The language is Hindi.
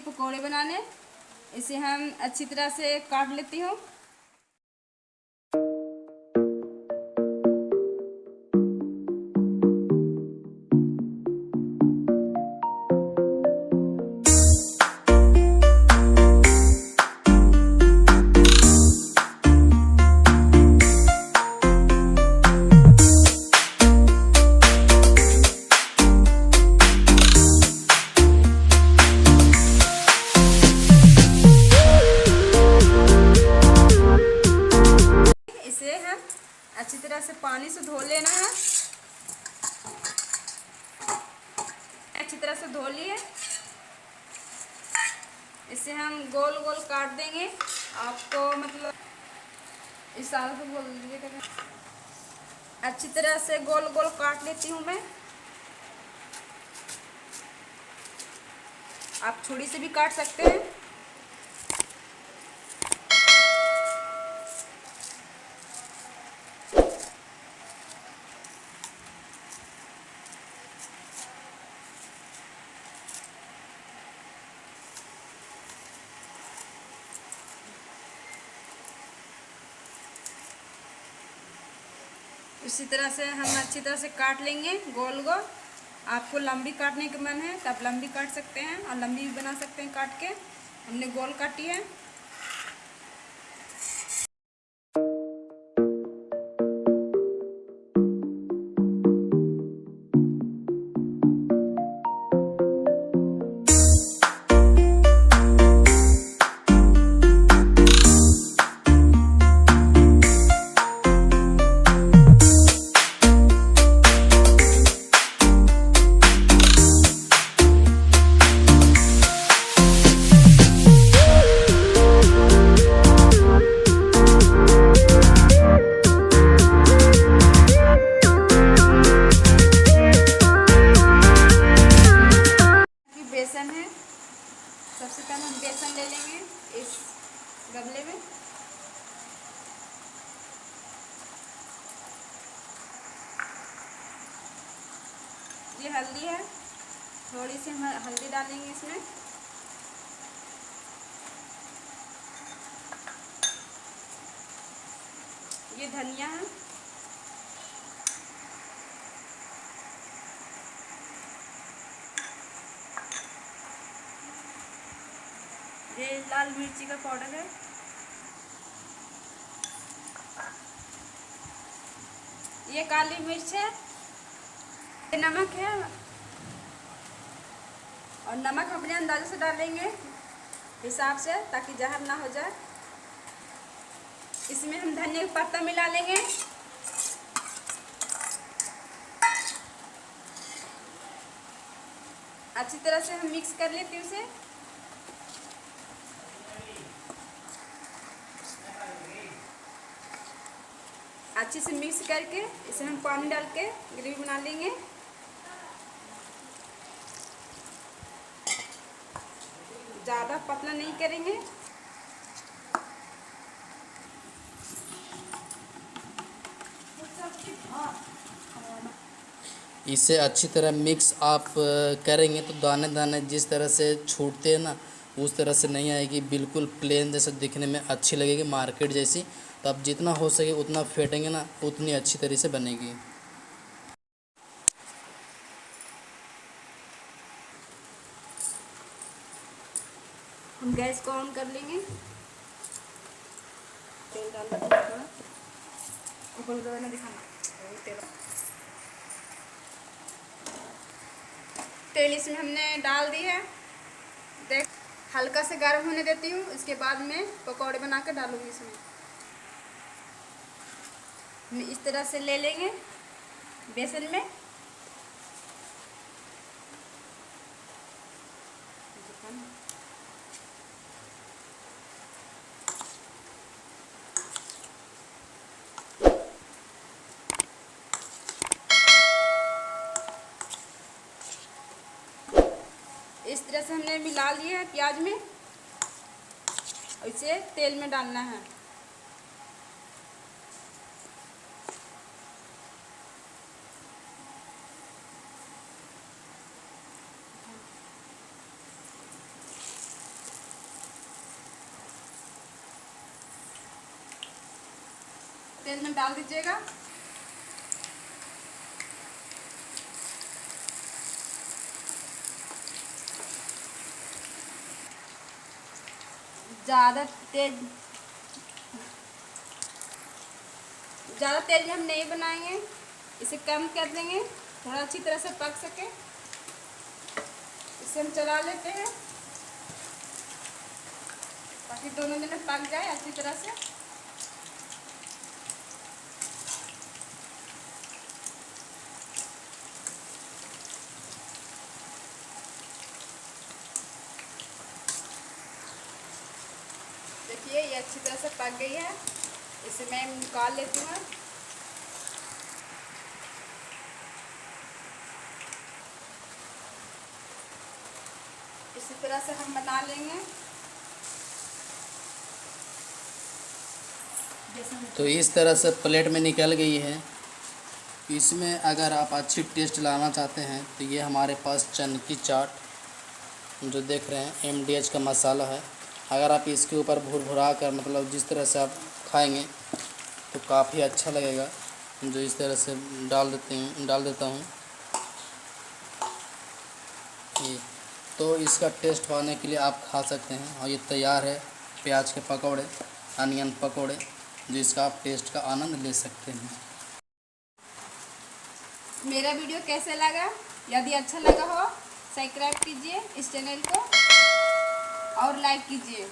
पकोड़े बनाने। इसे हम अच्छी तरह से काट लेती हूँ। अच्छी तरह से पानी से धो लेना है। अच्छी तरह से धो लिए। इसे हम गोल गोल काट देंगे। आपको मतलब इशारा से बोल दीजिएगा। अच्छी तरह से गोल गोल काट लेती हूँ मैं। आप छुरी से भी काट सकते हैं। इसी तरह से हम अच्छी तरह से काट लेंगे गोल गोल। आपको लंबी काटने का मन है तो आप लंबी काट सकते हैं और लंबी भी बना सकते हैं काट के। हमने गोल काटी है। बेसन है। सबसे पहले हम बेसन ले लेंगे इस गमले में। ये हल्दी है, थोड़ी सी हम हल्दी डालेंगे इसमें। ये धनिया है। ये लाल मिर्ची का पाउडर है। ये काली मिर्च है। ये नमक है और नमक अपने अंदाजे से डालेंगे हिसाब से, ताकि जहर ना हो जाए। इसमें हम धनिया का पत्ता मिला लेंगे। अच्छी तरह से हम मिक्स कर लेते हैं उसे। अच्छे से मिक्स करके इसे हम पानी डाल के ग्रेवी बना लेंगे। ज़्यादा पतला नहीं करेंगे। इसे अच्छी तरह मिक्स आप करेंगे तो दाने दाने जिस तरह से छूटते हैं ना, उस तरह से नहीं आएगी। बिल्कुल प्लेन जैसे दिखने में अच्छी लगेगी, मार्केट जैसी। तो आप जितना हो सके उतना फेंटेंगे ना, उतनी अच्छी तरह से बनेगी। हम गैस को ऑन कर लेंगे। तेल डाल देंगे थोड़ा ऊपर ना दिखाना। तेल इसमें हमने डाल दी है। देख हल्का से गर्म होने देती हूँ। इसके बाद में पकौड़े बना कर डालूंगी इसमें। हम इस तरह से ले लेंगे बेसन में। इस तरह से हमने मिला लिया है प्याज में। इसे तेल में डालना है। तेल में डाल दीजिएगा। ज़्यादा तेज हम नहीं बनाएंगे, इसे कम कर देंगे, थोड़ा अच्छी तरह से पक सके। इसे हम चला लेते हैं ताकि दोनों में पक जाए अच्छी तरह से। देखिए ये अच्छी तरह से पक गई है, इसे मैं निकाल लेती हूँ। इसी तरह से हम बना लेंगे। तो इस तरह से प्लेट में निकल गई है। इसमें अगर आप अच्छी टेस्ट लाना चाहते हैं तो ये हमारे पास चने की चाट जो देख रहे हैं MDH का मसाला है। अगर आप इसके ऊपर भुरभुरा कर मतलब जिस तरह से आप खाएंगे तो काफ़ी अच्छा लगेगा। जो इस तरह से डाल देता हूँ ये। तो इसका टेस्ट पाने के लिए आप खा सकते हैं। और ये तैयार है प्याज के पकौड़े, अनियन पकौड़े, जो इसका आप टेस्ट का आनंद ले सकते हैं। मेरा वीडियो कैसे लगा? यदि अच्छा लगा हो सब्सक्राइब कीजिए इस चैनल को और लाइक कीजिए।